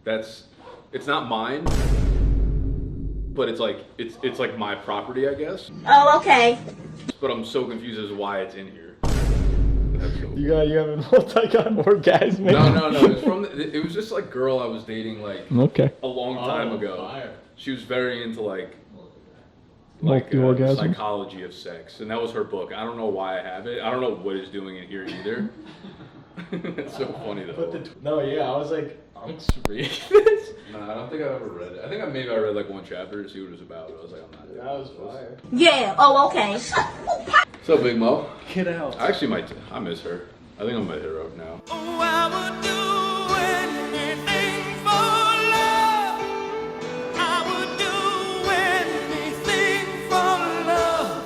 It's not mine, but it's like my property, I guess. Oh, okay. But I'm so confused as to why it's in here. You have a multi-gun orgasm. No. It was just like girl I was dating like a long time ago. Fire. She was very into like multi-orgasm psychology of sex, and that was her book. I don't know why I have it. I don't know what it's doing in here either. It's so funny though. I was like, I'm just reading this. No, I don't think I've ever read it. I think I read like one chapter to see what it was about. But I was like, I'm not doing That was fire. Yeah. Oh, okay. What's up, Big Mo? Get out. I actually might. I miss her. I think I might hit her up now. Oh, I would do anything for love. I would do anything for love.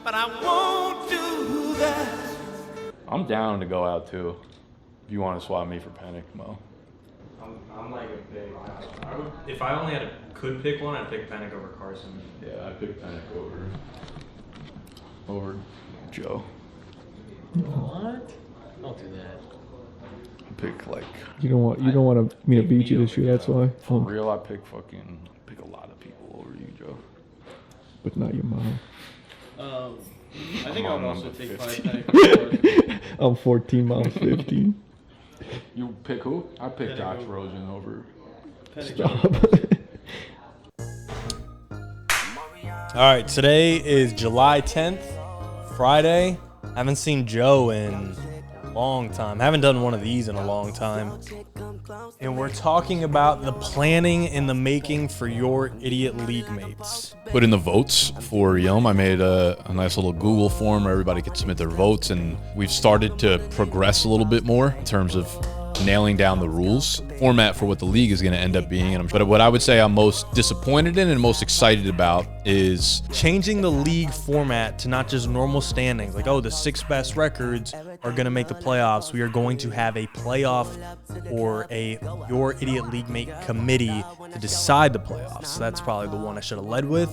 But I won't do that. I'm down to go out too. If you want to swap me for Panic, Mo. I'm like a big. If I only could pick one, I'd pick Panic over Carson. Yeah, I picked Panic over Joe. What? Don't do that. I pick like You don't want me to beat you this year. That's why. for real. I pick a lot of people over you, Joe. But not your mom. I think I would also number take 15. 5 I'm 14, mom's 15. You pick who? I pick Josh Rosen over. Stop. All right, today is July 10th, Friday. Haven't seen Joe in a long time. Haven't done one of these in a long time. And we're talking about the planning and the making for your idiot league mates. Put in the votes for Yelm. I made a nice little Google form where everybody could submit their votes, and we've started to progress a little bit more in terms of nailing down the rules format for what the league is going to end up being. But what I would say I'm most disappointed in and most excited about is Changing the league format to not just normal standings, like, oh, the 6 best records are going to make the playoffs. We are going to have a playoff or a Your Idiot League Mate committee to decide the playoffs. So that's probably the one I should have led with.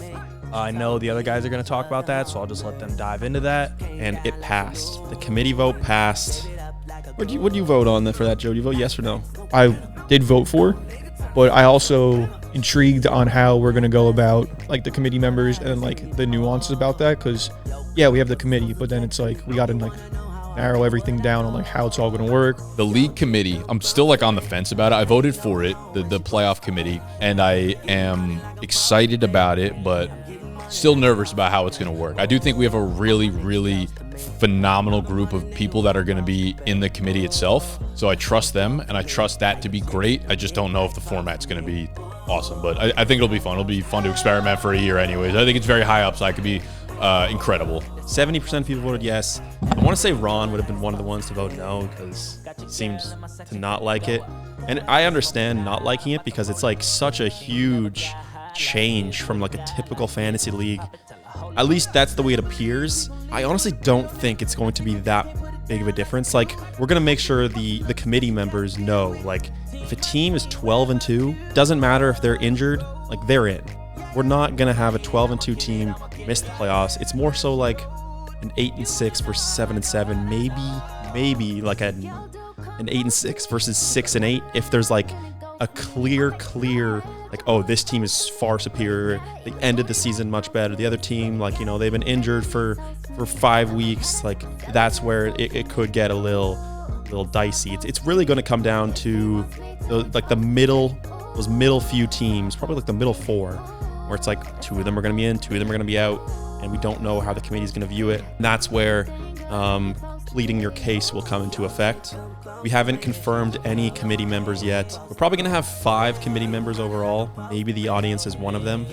I know the other guys are going to talk about that, so I'll just let them dive into that. And it passed. The committee vote passed. What do you vote on for that, Joe? Do you vote yes or no? I did vote for, but I also intrigued on how we're going to go about like the committee members and like the nuances about that. Because yeah, we have the committee, but then it's like we got to like narrow everything down on like how it's all going to work. the league committee. I'm still like on the fence about it. I voted for it, the playoff committee, and I am excited about it, but still nervous about how it's going to work. I do think we have a really, really phenomenal group of people that are going to be in the committee itself. So I trust them, and I trust that to be great. I just don't know if the format's going to be awesome, but I think it'll be fun. It'll be fun to experiment for a year anyways. I think it's very high up, so it could be incredible. 70% of people voted yes. I want to say Ron would have been one of the ones to vote no because he seems to not like it. And I understand not liking it because it's like such a huge change from like a typical fantasy league. At least that's the way it appears. I honestly don't think it's going to be that big of a difference. Like, we're going to make sure the committee members know, like, if a team is 12-2, doesn't matter if they're injured, like, they're in. We're not going to have a 12-2 team miss the playoffs. It's more so like an 8-6 versus 7-7, maybe like an 8-6 versus 6-8 if there's like a clear like, oh, this team is far superior, they ended the season much better, the other team, like, you know, they've been injured for 5 weeks, like, that's where it could get a little dicey. It's really going to come down to those middle few teams, probably like the middle 4, where it's like 2 of them are going to be in, 2 of them are going to be out, and we don't know how the committee is going to view it. And that's where pleading your case will come into effect. We haven't confirmed any committee members yet. We're probably going to have 5 committee members overall. Maybe the audience is one of them.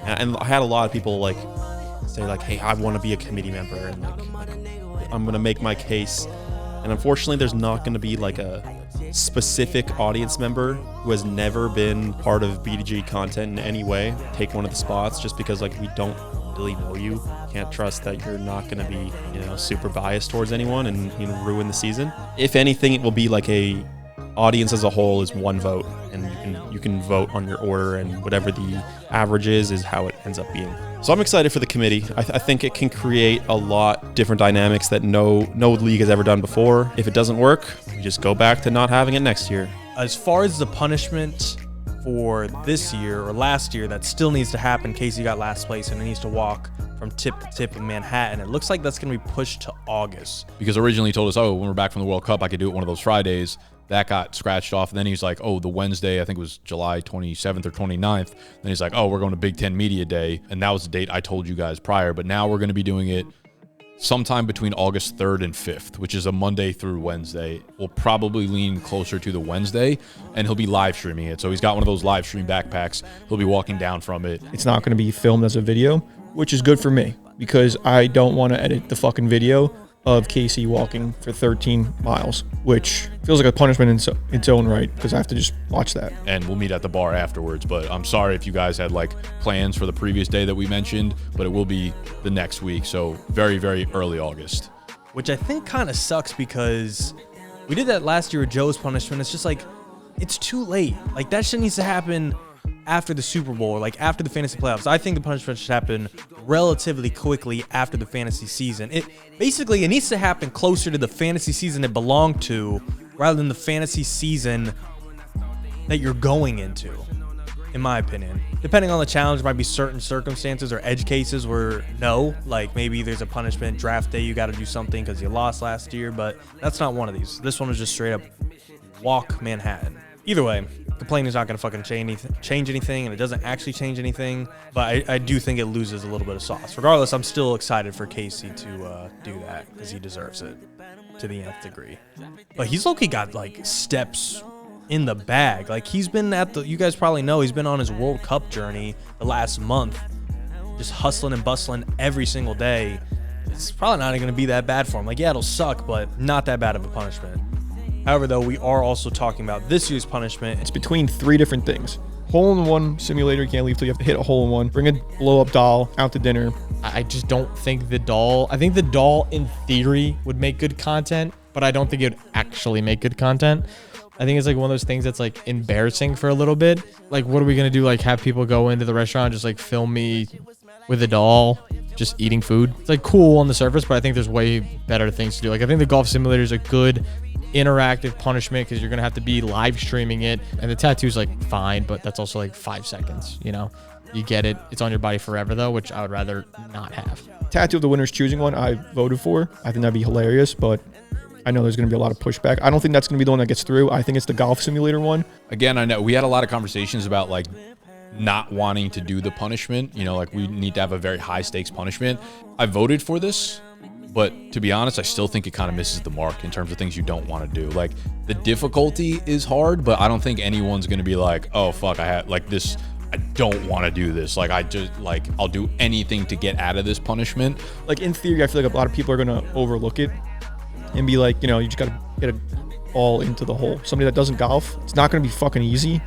And I had a lot of people like say like, hey, I want to be a committee member, and like I'm going to make my case. And unfortunately, there's not going to be like a specific audience member who has never been part of BDG content in any way take one of the spots, just because like we don't really know you. Can't trust that you're not going to be, you know, super biased towards anyone and, you know, ruin the season. If anything, it will be like a audience as a whole is 1 vote, and you can vote on your order, and whatever the average is how it ends up being. So I'm excited for the committee. I think it can create a lot different dynamics that no league has ever done before. If it doesn't work, we just go back to not having it next year. As far as the punishment for this year or last year that still needs to happen, Casey got last place and it needs to walk from tip to tip in Manhattan. It looks like that's going to be pushed to August. Because originally he told us, oh, when we're back from the World Cup, I could do it one of those Fridays. That got scratched off. And then he's like, oh, the Wednesday, I think it was July 27th or 29th. Then he's like, oh, we're going to Big Ten Media Day. And that was the date I told you guys prior. But now we're going to be doing it sometime between August 3rd and 5th, which is a Monday through Wednesday. We'll probably lean closer to the Wednesday, and he'll be live streaming it. So he's got one of those live stream backpacks. He'll be walking down from it. It's not going to be filmed as a video, which is good for me because I don't want to edit the fucking video of Casey walking for 13 miles, which feels like a punishment in its own right because I have to just watch that. And we'll meet at the bar afterwards. But I'm sorry if you guys had like plans for the previous day that we mentioned, but it will be the next week. So very, very early August. Which I think kind of sucks because we did that last year with Joe's punishment. It's just like, it's too late. Like that shit needs to happen after the Super Bowl, or like after the fantasy playoffs. I think the punishment should happen relatively quickly after the fantasy season. It needs to happen closer to the fantasy season it belonged to rather than the fantasy season that you're going into, in my opinion. Depending on the challenge, there might be certain circumstances or edge cases where no, like maybe there's a punishment draft day, you got to do something because you lost last year, but that's not one of these. This one is just straight up walk Manhattan. Either way, complaining is not going to fucking change anything, and it doesn't actually change anything, but I do think it loses a little bit of sauce. Regardless, I'm still excited for Casey to do that because he deserves it to the nth degree. But he's low-key got, like, steps in the bag. Like, he's been you guys probably know, he's been on his World Cup journey the last month, just hustling and bustling every single day. It's probably not going to be that bad for him. Like, yeah, it'll suck, but not that bad of a punishment. However, though, we are also talking about this year's punishment. It's between three different things. Hole-in-one simulator, you can't leave till you have to hit a hole-in-one. Bring a blow-up doll out to dinner. I just don't think the doll... I think the doll, in theory, would make good content, but I don't think it would actually make good content. I think it's like one of those things that's like embarrassing for a little bit. Like, what are we going to do? Like, have people go into the restaurant and just like film me with a doll just eating food? It's like cool on the surface, but I think there's way better things to do. Like, I think the golf simulator is a good interactive punishment because you're gonna have to be live streaming it, and the tattoo's like fine, but that's also like 5 seconds, you know. You get it. It's on your body forever though, which I would rather not have. Tattoo of the winner's choosing one I voted for. I think that'd be hilarious, but I know there's going to be a lot of pushback. I don't think that's going to be the one that gets through. I think it's the golf simulator one. Again, I know we had a lot of conversations about like not wanting to do the punishment, you know, like we need to have a very high stakes punishment. I voted for this, but to be honest, I still think it kind of misses the mark in terms of things you don't want to do. Like the difficulty is hard, but I don't think anyone's going to be like, oh fuck, I had like this, I don't want to do this. Like I just like, I'll do anything to get out of this punishment. Like in theory, I feel like a lot of people are going to overlook it and be like, you know, you just got to get a ball into the hole. Somebody that doesn't golf, it's not going to be fucking easy.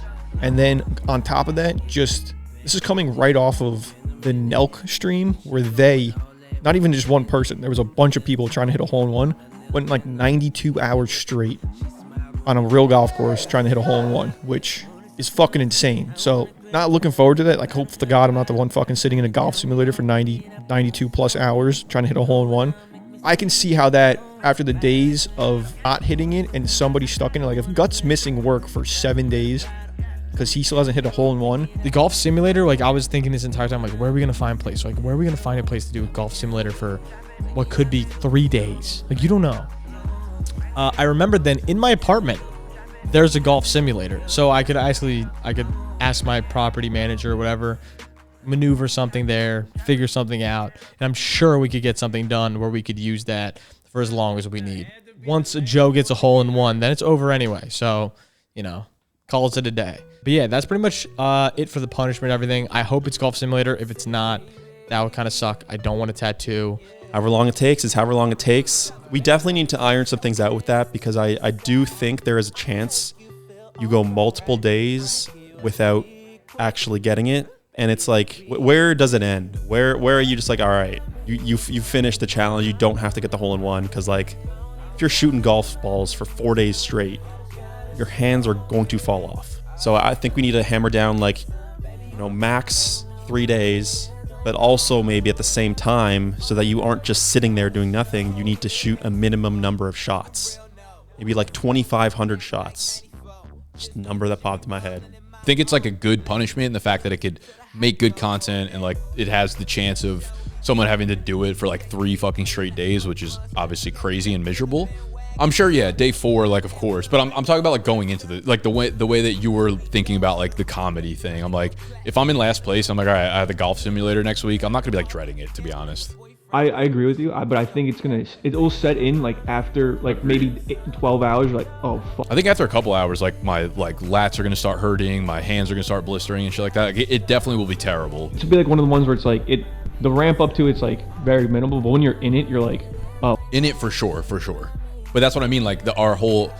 And then on top of that, just, this is coming right off of the Nelk stream where they, not even just one person, there was a bunch of people trying to hit a hole-in-one, went like 92 hours straight on a real golf course trying to hit a hole-in-one, which is fucking insane. So not looking forward to that. Like, hope to God I'm not the one fucking sitting in a golf simulator for 92 plus hours trying to hit a hole-in-one. I can see how that, after the days of not hitting it and somebody stuck in it, like if Gut's missing work for 7 days because he still hasn't hit a hole-in-one. The golf simulator, like I was thinking this entire time, like where are we going to find a place? Like where are we going to find a place to do a golf simulator for what could be 3 days? Like you don't know. I remember then in my apartment, there's a golf simulator. So I could ask my property manager or whatever, maneuver something there, figure something out. And I'm sure we could get something done where we could use that for as long as we need. Once Joe gets a hole-in-one, then it's over anyway. So, you know, calls it a day. But yeah, that's pretty much it for the punishment, everything. I hope it's golf simulator. If it's not, that would kind of suck. I don't want a tattoo. However long it takes is however long it takes. We definitely need to iron some things out with that because I do think there is a chance you go multiple days without actually getting it. And it's like, where does it end? Where are you just like, all right, you finished the challenge. You don't have to get the hole-in-one because like if you're shooting golf balls for 4 days straight, your hands are going to fall off. So I think we need to hammer down like, you know, max 3 days, but also maybe at the same time so that you aren't just sitting there doing nothing. You need to shoot a minimum number of shots, maybe like 2,500 shots. Just a number that popped in my head. I think it's like a good punishment in the fact that it could make good content and like it has the chance of someone having to do it for like 3 fucking straight days, which is obviously crazy and miserable. I'm sure, yeah, day 4, like of course, but I'm talking about like going into the way that you were thinking about like the comedy thing. I'm like, if I'm in last place, I'm like, all right, I have the golf simulator next week. I'm not gonna be like dreading it, to be honest. I agree with you, but I think it'll set in like after like maybe 12 hours. You're like, oh fuck. I think after a couple hours, like my like lats are gonna start hurting, my hands are gonna start blistering and shit like that. Like, it definitely will be terrible. It's be like one of the ones where it's like the ramp up to it's like very minimal, but when you're in it, you're like, oh. In it for sure. But that's what I mean. Like our whole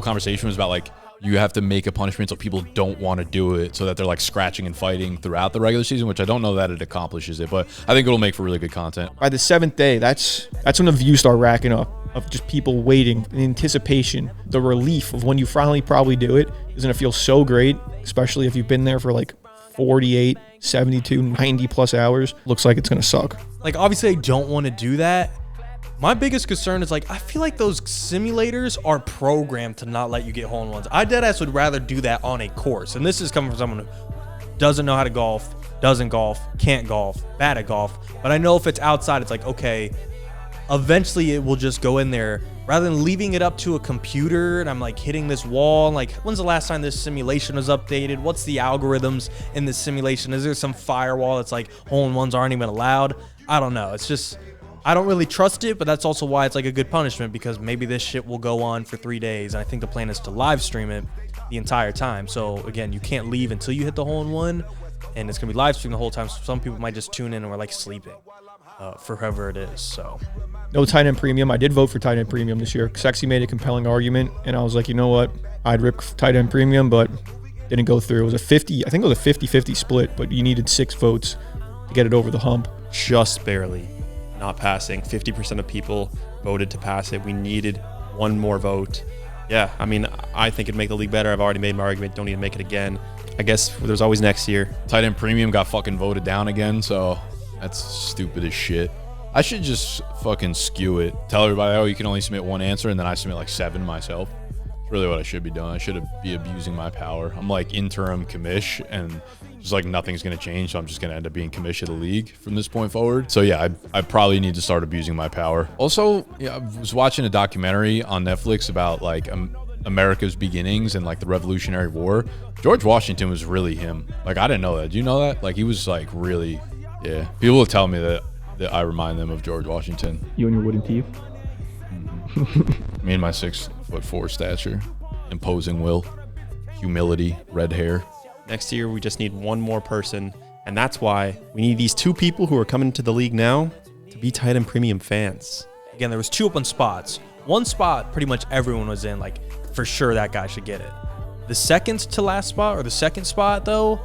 conversation was about like you have to make a punishment so people don't want to do it, so that they're like scratching and fighting throughout the regular season, which I don't know that it accomplishes it, but I think it'll make for really good content. By the 7th day, that's when the views start racking up of just people waiting, the anticipation, the relief of when you finally probably do it is gonna feel so great, especially if you've been there for like 48, 72, 90 plus hours. Looks like it's gonna suck. Like, obviously I don't want to do that. My biggest concern is like, I feel like those simulators are programmed to not let you get hole-in-ones. I deadass would rather do that on a course. And this is coming from someone who doesn't know how to golf, doesn't golf, can't golf, bad at golf. But I know if it's outside, it's like, okay, eventually it will just go in there rather than leaving it up to a computer and I'm like hitting this wall. Like, when's the last time this simulation was updated? What's the algorithms in this simulation? Is there some firewall that's like hole-in-ones aren't even allowed? I don't know. It's just, I don't really trust it, but that's also why it's like a good punishment, because maybe this shit will go on for 3 days. And I think the plan is to live stream it the entire time. So again, you can't leave until you hit the hole-in-one, and it's gonna be live streamed the whole time. So some people might just tune in and we're like sleeping for whoever it is. So no tight end premium. I did vote for tight end premium this year. Sexy made a compelling argument, and I was like, you know what? I'd rip tight end premium, but didn't go through. It was a 50, I think it was a 50-50 split, but you needed 6 votes to get it over the hump. Just barely not passing. 50% of people voted to pass it. We needed 1 more vote. Yeah, I mean, I think it'd make the league better. I've already made my argument. Don't need to make it again. I guess there's always next year. Tight end premium got fucking voted down again, so that's stupid as shit. I should just fucking skew it. Tell everybody, oh, you can only submit 1 answer, and then I submit like 7 myself. It's really what I should be doing. I should be abusing my power. I'm like interim commish, and just like nothing's gonna change, so I'm just gonna end up being commish of the league from this point forward. So yeah, I probably need to start abusing my power. Also, yeah, I was watching a documentary on Netflix about like America's beginnings and like the Revolutionary War. George Washington was really him. Like, I didn't know that. Do you know that? Like, he was like really, yeah. People will tell me that I remind them of George Washington. You and your wooden teeth. Me and my 6'4" stature, imposing will, humility, red hair. Next year, we just need 1 more person, and that's why we need these 2 people who are coming to the league now to be tight end premium fans. again, there was 2 open spots. 1 spot, pretty much everyone was in, like, for sure that guy should get it. The second to last spot, or the second spot though,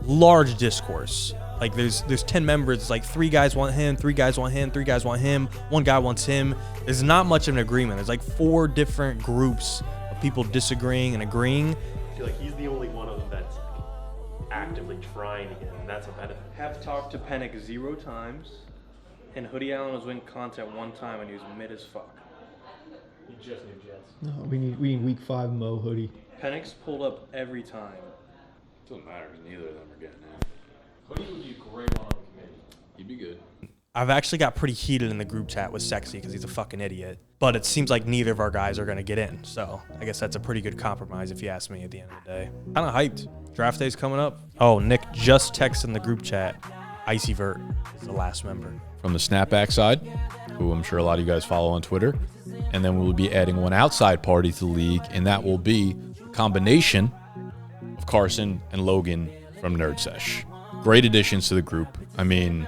large discourse. Like there's 10 members, it's like 3 guys want him, 3 guys want him, 3 guys want him, 1 guy wants him. There's not much of an agreement. There's like 4 different groups of people disagreeing and agreeing. I feel like he's the only one of them that's actively trying to get it, and that's a benefit. Have talked to Penix 0 times, and Hoodie Allen was winning content 1 time and he was mid as fuck. You just knew Jets. No, we need week 5 Mo hoodie. Penix pulled up every time. Doesn't matter because neither of them are getting it. Hoodie would be a great one on the committee. He'd be good. I've actually got pretty heated in the group chat with Sexy because he's a fucking idiot. But it seems like neither of our guys are going to get in. So I guess that's a pretty good compromise if you ask me at the end of the day. Kind of hyped. Draft day's coming up. Oh, Nick just texted in the group chat. Icy Vert is the last member. From the Snapback side, who I'm sure a lot of you guys follow on Twitter. And then we'll be adding 1 outside party to the league, and that will be a combination of Carson and Logan from Nerd Sesh. Great additions to the group. I mean,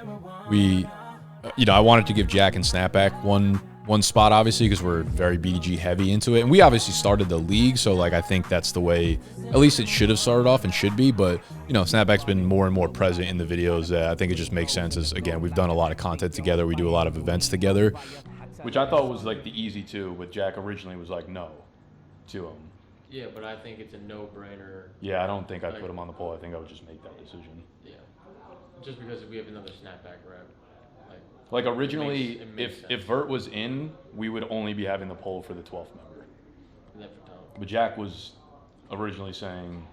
I wanted to give Jack and Snapback one spot, obviously, because we're very BDG heavy into it. And we obviously started the league, so like I think that's the way, at least it should have started off and should be. But, Snapback's been more and more present in the videos. I think it just makes sense as, again, we've done a lot of content together. We do a lot of events together. Which I thought was like the easy 2, but Jack originally was like no to him. Yeah, but I think it's a no-brainer. Yeah, I don't think I'd put him on the poll. I think I would just make that decision. Yeah, just because we have another Snapback rep. Like originally, it makes if Vert was in, we would only be having the poll for the 12th member. And then for Tom. But Jack was originally saying,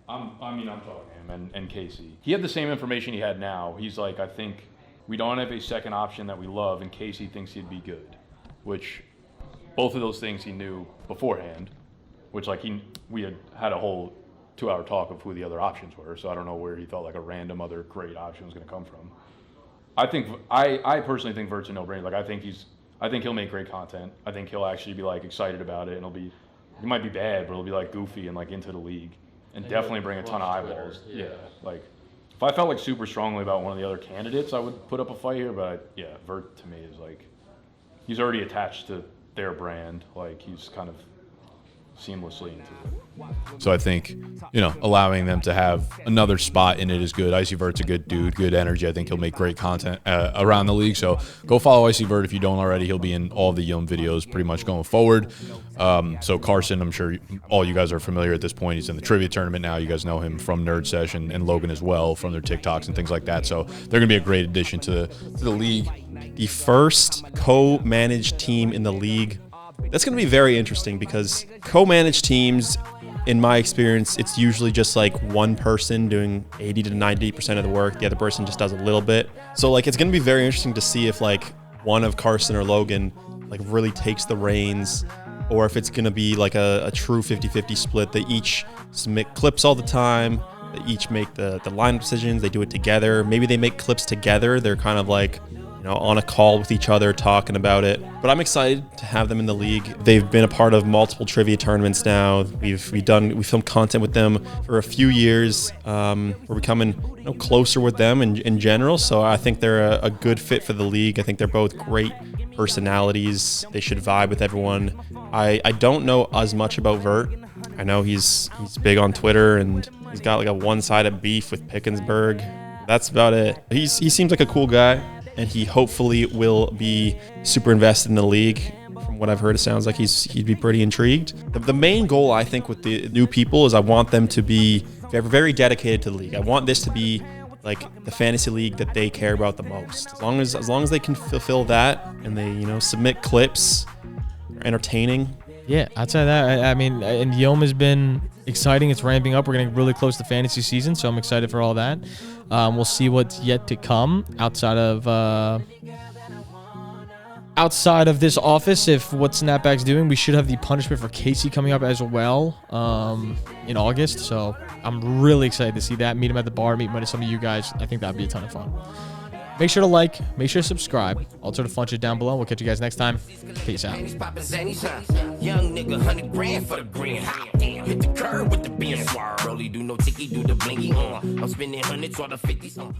I'm talking to him and Casey. He had the same information he had now. He's like, I think we don't have a second option that we love, and Casey thinks he'd be good, which both of those things he knew beforehand, which like we had a whole 2-hour talk of who the other options were, so I don't know where he thought like a random other great option was going to come from. I personally think Vert's a no-brainer. Like I think he'll make great content. I think he'll actually be like excited about it, and he might be bad, but it'll be like goofy and like into the league, and definitely bring a ton of eyeballs. Yeah, like if I felt like super strongly about one of the other candidates, I would put up a fight here. But Vert to me is like he's already attached to their brand. Like he's kind of seamlessly into it. So I think, allowing them to have another spot in it is good. Icy Vert's a good dude, good energy. I think he'll make great content around the league. So go follow Icy Vert if you don't already. He'll be in all the Yum videos pretty much going forward. So Carson, I'm sure all you guys are familiar at this point. He's in the trivia tournament now. You guys know him from Nerd Sesh and Logan as well from their TikToks and things like that. So they're going to be a great addition to the league. The first co-managed team in the league. That's going to be very interesting because co-managed teams, in my experience, it's usually just like one person doing 80 to 90% of the work. The other person just does a little bit. So like it's going to be very interesting to see if like one of Carson or Logan like really takes the reins, or if it's going to be like a true 50-50 split. They each submit clips all the time. They each make the line decisions. They do it together. Maybe they make clips together. They're kind of like on a call with each other talking about it. But I'm excited to have them in the league. They've been a part of multiple trivia tournaments now. We filmed content with them for a few years. We're becoming closer with them in general. So I think they're a good fit for the league. I think they're both great personalities. They should vibe with everyone. I don't know as much about Vert. I know he's big on Twitter and he's got like a one-sided beef with Pickensburg. That's about it. He seems like a cool guy. And he hopefully will be super invested in the league. From what I've heard, it sounds like he'd be pretty intrigued. The main goal, I think, with the new people is I want them to be very dedicated to the league. I want this to be like the fantasy league that they care about the most. As long as they can fulfill that and they submit clips, they're entertaining. Yeah, outside that, I mean, and Yom has been exciting. It's ramping up. We're getting really close to fantasy season, so I'm excited for all that. We'll see what's yet to come outside of this office. If what Snapback's doing, we should have the punishment for Casey coming up as well in August. So I'm really excited to see that. Meet him at the bar. Meet some of you guys. I think that'd be a ton of fun. Make sure to like, make sure to subscribe. I'll sort of punch it down below. We'll catch you guys next time. Peace out. Young nigga, 100 grand for the green. Hit the curb with the being swirl. Rolly do no ticky, do the blinky on. I'm spending hundreds or the 50s on.